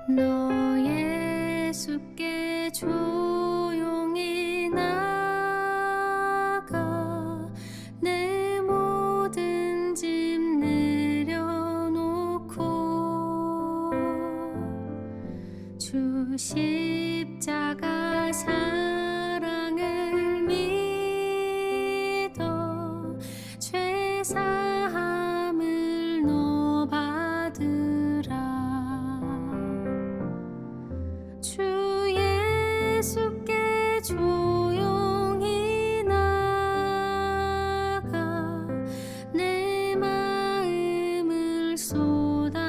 너 예수께 조용히 나가 내 모든 짐 내려놓고 주 십자가 사랑을 믿어 죄 사함을 너 받으라. 주 예수께 조용히 나가 내 마음을 쏟아놓으라.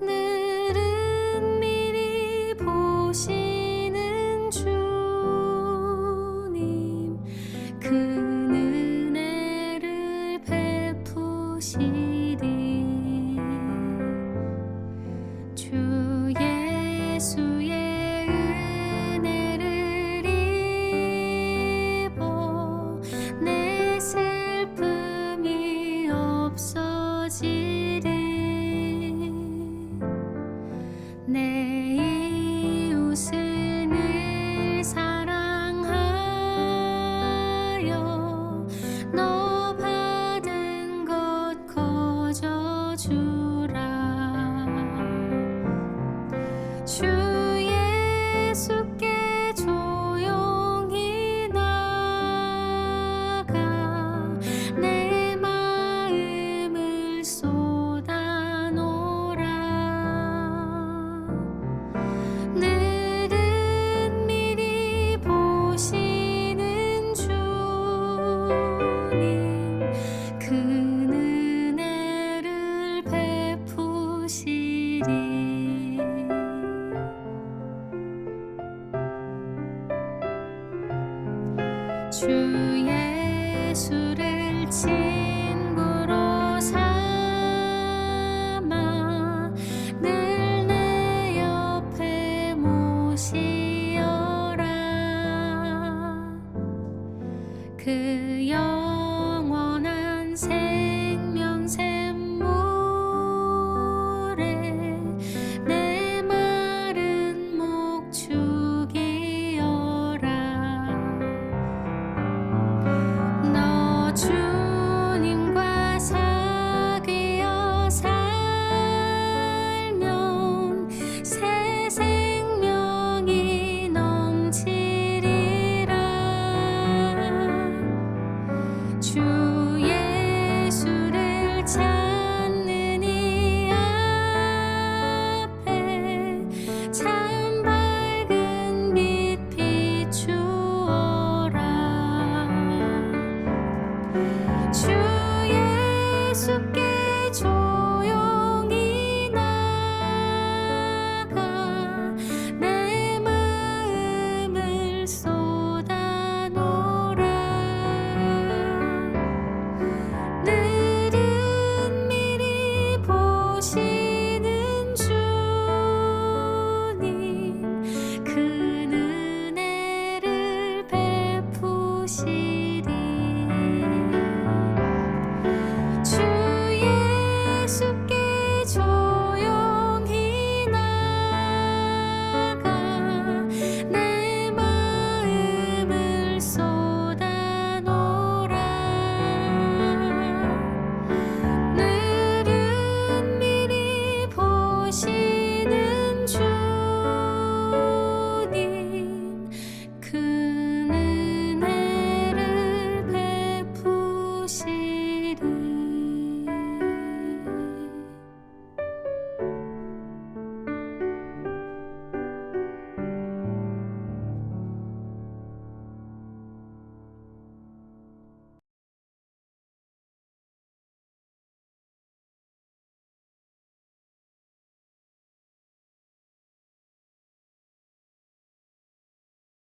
늘은 미리 보시는 주님 그 은혜를 베푸시리. 주 예수의 은혜를 입어 내 슬픔이 없어지리. 내 이웃을 늘 사랑하여 너 받은 것 거저주라. 주 예수께 조용히 나가 내 마음을 쏟아놓으라. 늘은 미리 보시는 주님 그 은혜를 베푸시리. 주 예수를 친구로 삼아 늘 내 옆에 모시어라. 그 영원한 생명 샘물에 내 마른 목 죽이어라. 너 주님과 사귀어 살면 새 생명이 넘치리라. 주 예수를 찾는 이 앞에 참 밝은 빛 비추어라. 주 예수께 조용히 나가 내 마음을 쏟아놓으라. 늘은 미리 보시는 주님 그 은혜를 베푸시리. 주 예수께 조용히 나가 내 마음을 쏟아놓으라. 늘은 미리 보시는 주님 그 은혜를 베푸시리.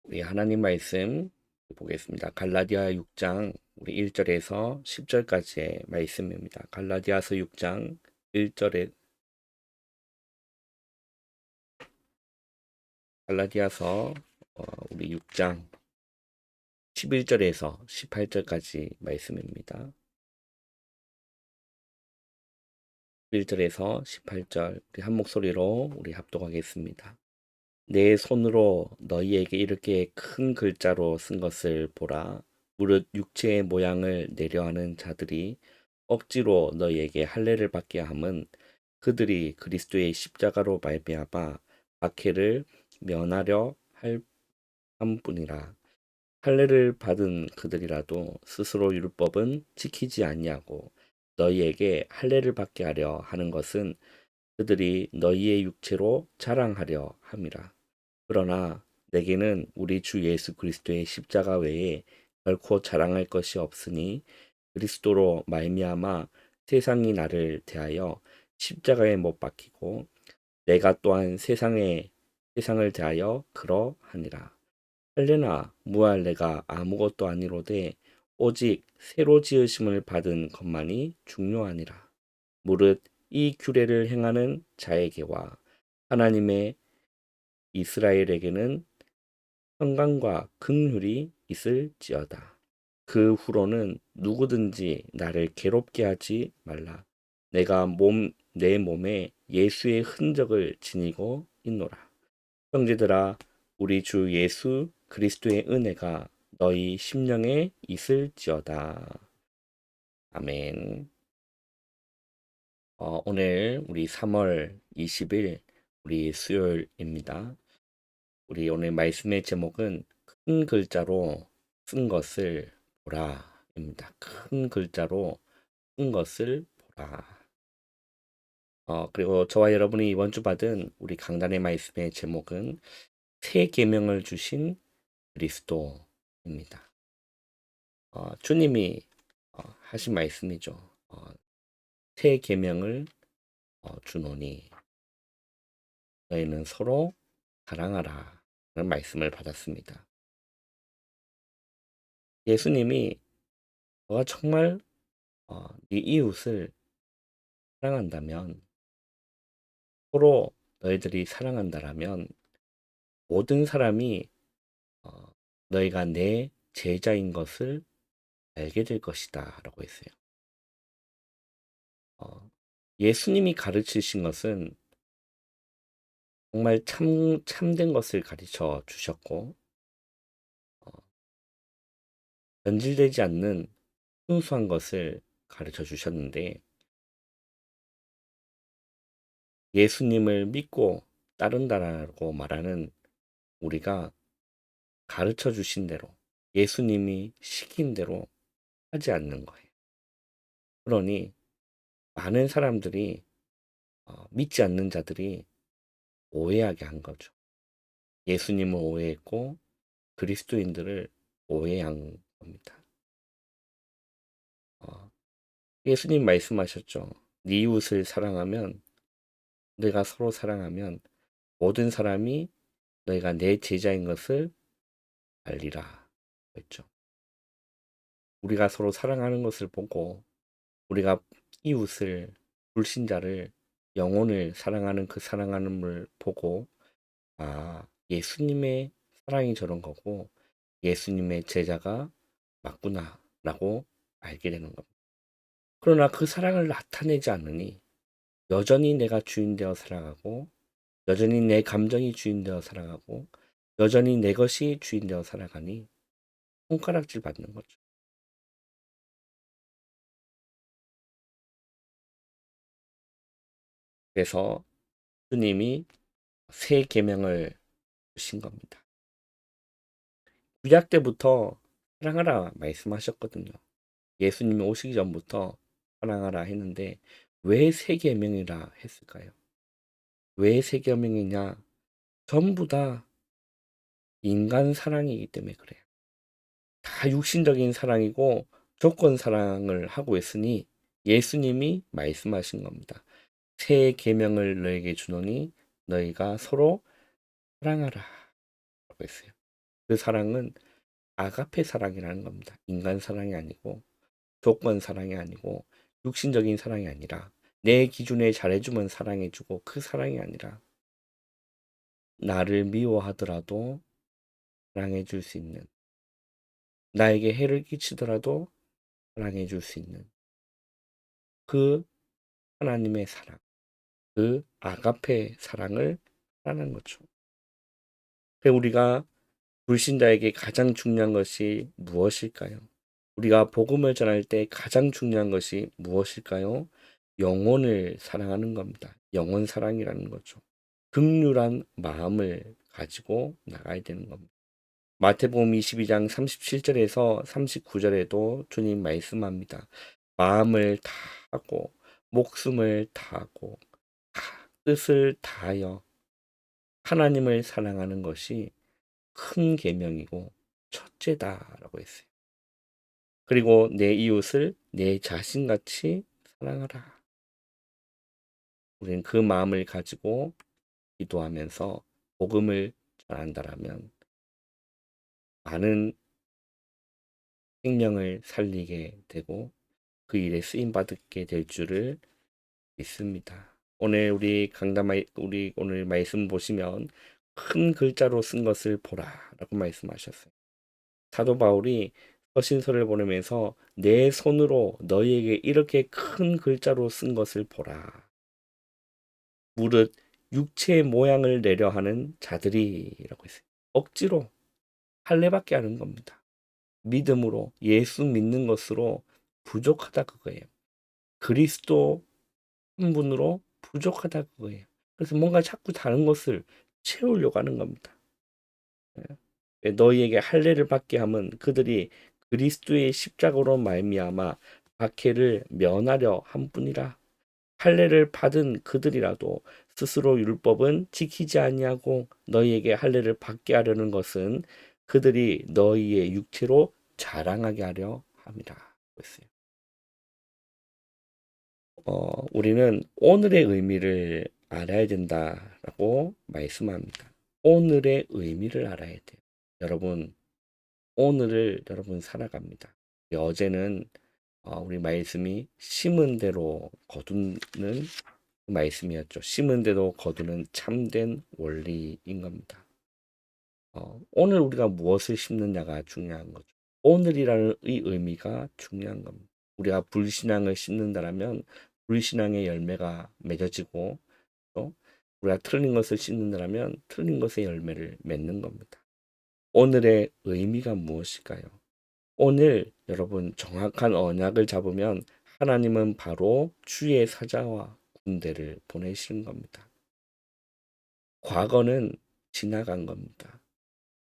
우리 하나님 말씀 보겠습니다. 갈라디아 6장 우리 1절에서 10절까지의 말씀입니다. 갈라디아서 6장 1절에 갈라디아서 우리 6장 11절에서 18절까지 말씀입니다. 1절에서 18절 우리 한 목소리로 우리 합독하겠습니다. 내 손으로 너희에게 이렇게 큰 글자로 쓴 것을 보라. 무릇 육체의 모양을 내려하는 자들이 억지로 너희에게 할례를 받게 함은 그들이 그리스도의 십자가로 말미암아 박해를 면하려 할 함뿐이라. 할례를 받은 그들이라도 스스로 율법은 지키지 아니하고 너희에게 할례를 받게 하려 하는 것은 그들이 너희의 육체로 자랑하려 함이라. 그러나 내게는 우리 주 예수 그리스도의 십자가 외에 결코 자랑할 것이 없으니 그리스도로 말미암아 세상이 나를 대하여 십자가에 못 박히고 내가 또한 세상을 대하여 그러하니라. 할례나 무할례가 아무것도 아니로되 오직 새로 지으심을 받은 것만이 중요하니라. 무릇 이 규례를 행하는 자에게와 하나님의 이스라엘에게는 평강과 긍휼이 있을지어다. 그 후로는 누구든지 나를 괴롭게 하지 말라. 내가 내 몸에 예수의 흔적을 지니고 있노라. 형제들아, 우리 주 예수 그리스도의 은혜가 너희 심령에 있을지어다. 아멘. 오늘 우리 3월 20일 우리 수요일입니다. 우리 오늘 말씀의 제목은 큰 글자로 쓴 것을 보라입니다. 큰 글자로 쓴 것을 보라. 그리고 저와 여러분이 이번 주 받은 우리 강단의 말씀의 제목은 새 계명을 주신 그리스도입니다. 주님이 하신 말씀이죠. 새 계명을 주노니 너희는 서로 사랑하라 라는 말씀을 받았습니다. 예수님이 너가 정말 네 이웃을 사랑한다면 서로 너희들이 사랑한다라면 모든 사람이 어, 너희가 내 제자인 것을 알게 될 것이다 라고 했어요. 예수님이 가르치신 것은 정말 참된 것을 가르쳐 주셨고 어, 변질되지 않는 순수한 것을 가르쳐 주셨는데 예수님을 믿고 따른다라고 말하는 우리가 가르쳐 주신 대로 예수님이 시킨 대로 하지 않는 거예요. 그러니 많은 사람들이 믿지 않는 자들이 오해하게 한 거죠. 예수님을 오해했고 그리스도인들을 오해한 겁니다. 예수님 말씀하셨죠. 네 이웃을 사랑하면 내가 서로 사랑하면 모든 사람이 너희가 내 제자인 것을 알리라 했죠. 우리가 서로 사랑하는 것을 보고 우리가 이웃을 불신자를 영혼을 사랑하는 그 사랑하는을 보고 예수님의 사랑이 저런 거고 예수님의 제자가 맞구나라고 알게 되는 겁니다. 그러나 그 사랑을 나타내지 않으니 여전히 내가 주인 되어 살아가고 여전히 내 감정이 주인 되어 살아가고 여전히 내 것이 주인 되어 살아가니 손가락질 받는 거죠. 그래서 주님이 새 계명을 주신 겁니다. 구약 때부터 사랑하라 말씀하셨거든요. 예수님이 오시기 전부터 사랑하라 했는데 왜 새 계명이라 했을까요? 왜 새 계명이냐? 전부 다 인간 사랑이기 때문에 그래요. 다 육신적인 사랑이고 조건 사랑을 하고 있으니 예수님이 말씀하신 겁니다. 새 계명을 너에게 주노니 너희가 서로 사랑하라 라고 했어요. 그 사랑은 아가페 사랑이라는 겁니다. 인간 사랑이 아니고 조건 사랑이 아니고 육신적인 사랑이 아니라 내 기준에 잘해주면 사랑해주고 그 사랑이 아니라 나를 미워하더라도 사랑해줄 수 있는 나에게 해를 끼치더라도 사랑해줄 수 있는 그 하나님의 사랑, 그 아가페 사랑을 말하는 거죠. 우리가 불신자에게 가장 중요한 것이 무엇일까요? 우리가 복음을 전할 때 가장 중요한 것이 무엇일까요? 영혼을 사랑하는 겁니다. 영혼 사랑이라는 거죠. 극률한 마음을 가지고 나가야 되는 겁니다. 마태복음 22장 37절에서 39절에도 주님 말씀합니다. 마음을 다하고 목숨을 다하고 뜻을 다하여 하나님을 사랑하는 것이 큰 계명이고 첫째다라고 했어요. 그리고 내 이웃을 내 자신같이 사랑하라. 우리는 그 마음을 가지고 기도하면서 복음을 전한다라면 많은 생명을 살리게 되고 그 일에 쓰임 받게 될 줄을 믿습니다. 오늘 우리 오늘 말씀 보시면 큰 글자로 쓴 것을 보라라고 말씀하셨어요. 사도 바울이 서신서를 보내면서 내 손으로 너희에게 이렇게 큰 글자로 쓴 것을 보라. 무릇 육체의 모양을 내려 하는 자들이라고 했어요. 억지로 할례받게 하는 겁니다. 믿음으로 예수 믿는 것으로 부족하다 그거예요. 그리스도 한 분으로 부족하다 그거예요. 그래서 뭔가 자꾸 다른 것을 채우려고 하는 겁니다. 너희에게 할례를 받게 하면 그들이 그리스도의 십자가로 말미암아 박해를 면하려 한 뿐이라. 할례를 받은 그들이라도 스스로 율법은 지키지 아니하고 너희에게 할례를 받게 하려는 것은 그들이 너희의 육체로 자랑하게 하려 함이라. 그랬어요. 우리는 오늘의 의미를 알아야 된다라고 말씀합니다. 오늘의 의미를 알아야 돼요. 여러분, 오늘을 여러분 살아갑니다. 어제는 우리 말씀이 심은 대로 거두는 말씀이었죠. 심은 대로 거두는 참된 원리인 겁니다. 오늘 우리가 무엇을 심느냐가 중요한 거죠. 오늘이라는 이 의미가 중요한 겁니다. 우리가 불신앙을 심는다라면 불신앙의 열매가 맺어지고 또 우리가 틀린 것을 심는다라면 틀린 것의 열매를 맺는 겁니다. 오늘의 의미가 무엇일까요? 오늘 여러분 정확한 언약을 잡으면 하나님은 바로 주의 사자와 군대를 보내시는 겁니다. 과거는 지나간 겁니다.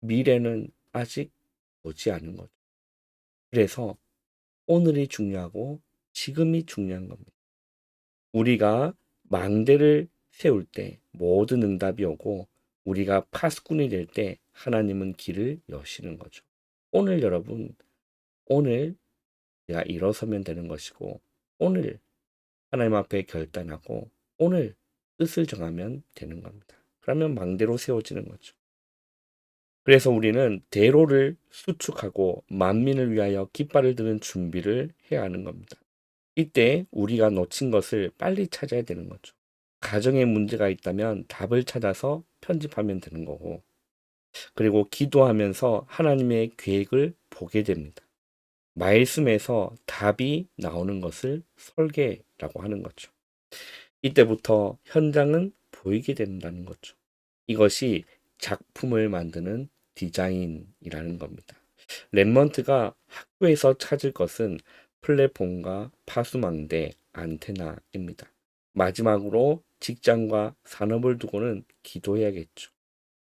미래는 아직 오지 않은 거죠. 그래서 오늘이 중요하고 지금이 중요한 겁니다. 우리가 망대를 세울 때 모든 응답이 오고 우리가 파수꾼이 될 때 하나님은 길을 여시는 거죠. 오늘 여러분, 오늘 내가 일어서면 되는 것이고 오늘 하나님 앞에 결단하고 오늘 뜻을 정하면 되는 겁니다. 그러면 망대로 세워지는 거죠. 그래서 우리는 대로를 수축하고 만민을 위하여 깃발을 드는 준비를 해야 하는 겁니다. 이때 우리가 놓친 것을 빨리 찾아야 되는 거죠. 가정에 문제가 있다면 답을 찾아서 편집하면 되는 거고, 그리고 기도하면서 하나님의 계획을 보게 됩니다. 말씀에서 답이 나오는 것을 설계라고 하는 거죠. 이때부터 현장은 보이게 된다는 거죠. 이것이 작품을 만드는 디자인이라는 겁니다. 랩먼트가 학교에서 찾을 것은 플랫폼과 파수망대, 안테나입니다. 마지막으로 직장과 산업을 두고는 기도해야겠죠.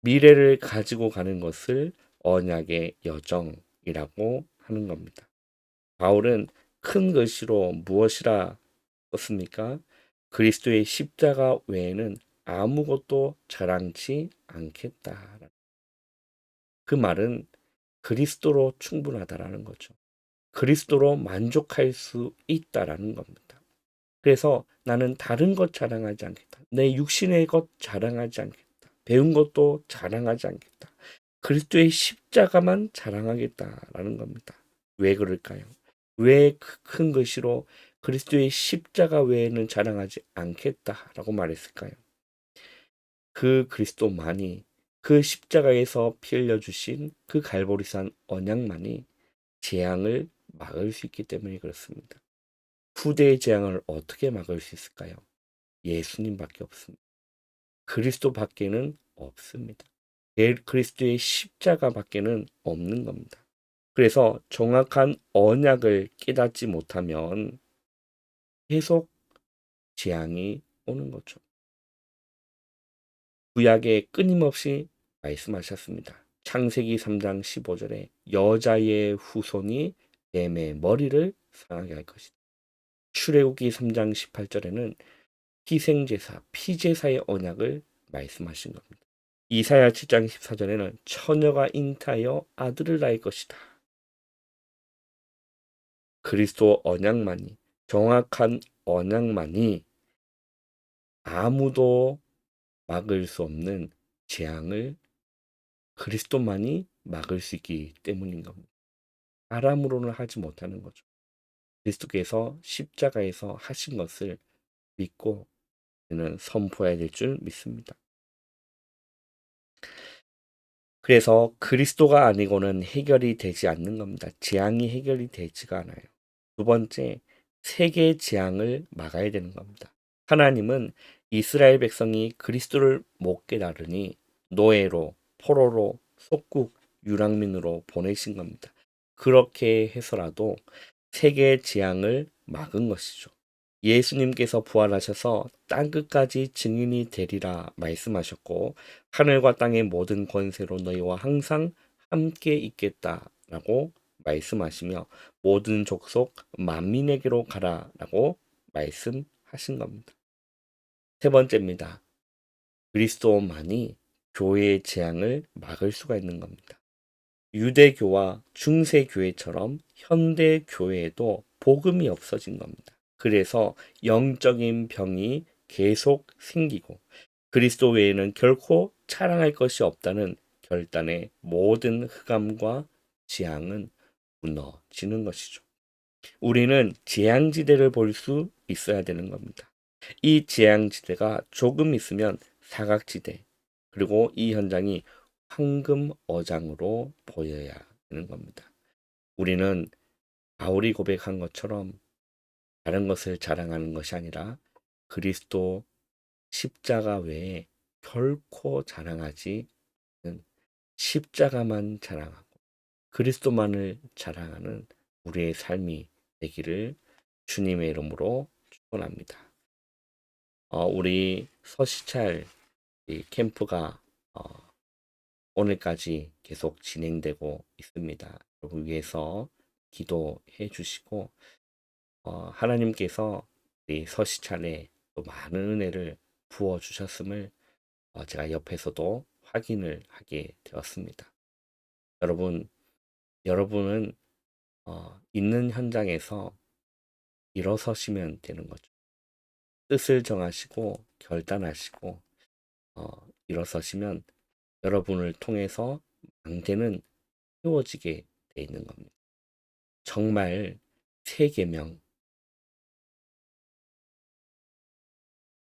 미래를 가지고 가는 것을 언약의 여정이라고 하는 겁니다. 바울은 큰 글씨로 무엇이라 썼습니까? 그리스도의 십자가 외에는 아무것도 자랑치 않겠다. 그 말은 그리스도로 충분하다라는 거죠. 그리스도로 만족할 수 있다라는 겁니다. 그래서 나는 다른 것 자랑하지 않겠다. 내 육신의 것 자랑하지 않겠다. 배운 것도 자랑하지 않겠다. 그리스도의 십자가만 자랑하겠다라는 겁니다. 왜 그럴까요? 왜 큰 글씨로 그리스도의 십자가 외에는 자랑하지 않겠다라고 말했을까요? 그 그리스도만이 그 십자가에서 피 흘려 주신 그 갈보리산 언약만이 재앙을 막을 수 있기 때문에 그렇습니다. 후대의 재앙을 어떻게 막을 수 있을까요? 예수님밖에 없습니다. 그리스도밖에는 없습니다. 그리스도의 십자가밖에는 없는 겁니다. 그래서 정확한 언약을 깨닫지 못하면 계속 재앙이 오는 거죠. 구약에 끊임없이 말씀하셨습니다. 창세기 3장 15절에 여자의 후손이 뱀의 머리를 상하게 할 것이다. 출애굽기 3장 18절에는 희생제사, 피제사의 언약을 말씀하신 겁니다. 이사야 7장 14절에는 처녀가 잉타하여 아들을 낳을 것이다. 그리스도 언약만이, 정확한 언약만이 아무도 막을 수 없는 재앙을 그리스도만이 막을 수 있기 때문인 겁니다. 사람으로는 하지 못하는 거죠. 그리스도께서 십자가에서 하신 것을 믿고 저는 선포해야 될 줄 믿습니다. 그래서 그리스도가 아니고는 해결이 되지 않는 겁니다. 재앙이 해결이 되지가 않아요. 두 번째, 세계 재앙을 막아야 되는 겁니다. 하나님은 이스라엘 백성이 그리스도를 못 깨달으니 노예로, 포로로, 속국, 유랑민으로 보내신 겁니다. 그렇게 해서라도 세계 재앙을 막은 것이죠. 예수님께서 부활하셔서 땅끝까지 증인이 되리라 말씀하셨고 하늘과 땅의 모든 권세로 너희와 항상 함께 있겠다라고 말씀하시며 모든 족속 만민에게로 가라라고 말씀하신 겁니다. 세 번째입니다. 그리스도만이 교회의 재앙을 막을 수가 있는 겁니다. 유대교와 중세교회처럼 현대교회에도 복음이 없어진 겁니다. 그래서 영적인 병이 계속 생기고 그리스도 외에는 결코 자랑할 것이 없다는 결단의 모든 흑암과 재앙은 무너지는 것이죠. 우리는 재앙지대를 볼 수 있어야 되는 겁니다. 이 재앙지대가 조금 있으면 사각지대, 그리고 이 현장이 황금 어장으로 보여야 하는 겁니다. 우리는 바울이 고백한 것처럼 다른 것을 자랑하는 것이 아니라 그리스도 십자가 외에 결코 자랑하지 않는 십자가만 자랑하고 그리스도만을 자랑하는 우리의 삶이 되기를 주님의 이름으로 축원합니다. 우리 서시찰 이 캠프가 오늘까지 계속 진행되고 있습니다. 여러분 위해서 기도해 주시고 하나님께서 우리 서시찬에 또 많은 은혜를 부어 주셨음을 제가 옆에서도 확인을 하게 되었습니다. 여러분은 있는 현장에서 일어서시면 되는 거죠. 뜻을 정하시고 결단하시고 일어서시면 여러분을 통해서 망대는 세워지게 돼 있는 겁니다. 정말 세 계명,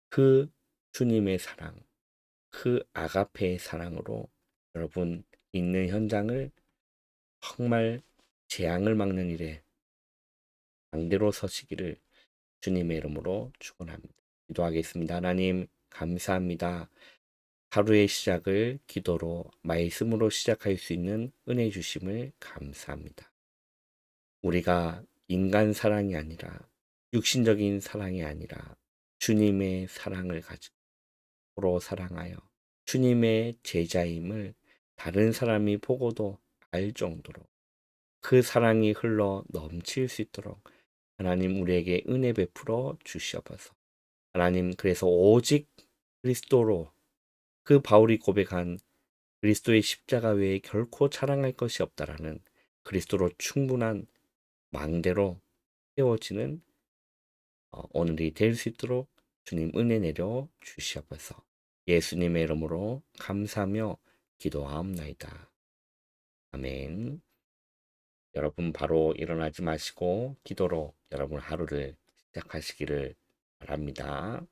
그 주님의 사랑, 그 아가페의 사랑으로 여러분 있는 현장을 정말 재앙을 막는 일에 강대로 서시기를 주님의 이름으로 축원합니다. 기도하겠습니다. 하나님 감사합니다. 하루의 시작을 기도로 말씀으로 시작할 수 있는 은혜 주심을 감사합니다. 우리가 인간 사랑이 아니라 육신적인 사랑이 아니라 주님의 사랑을 가지고 서로 사랑하여 주님의 제자임을 다른 사람이 보고도 알 정도로 그 사랑이 흘러 넘칠 수 있도록 하나님 우리에게 은혜 베풀어 주시옵소서. 하나님 그래서 오직 그리스도로 그 바울이 고백한 그리스도의 십자가 외에 결코 자랑할 것이 없다라는 그리스도로 충분한 망대로 세워지는 오늘이 될 수 있도록 주님 은혜 내려 주시옵소서. 예수님의 이름으로 감사하며 기도하옵나이다. 아멘. 여러분 바로 일어나지 마시고 기도로 여러분 하루를 시작하시기를 바랍니다.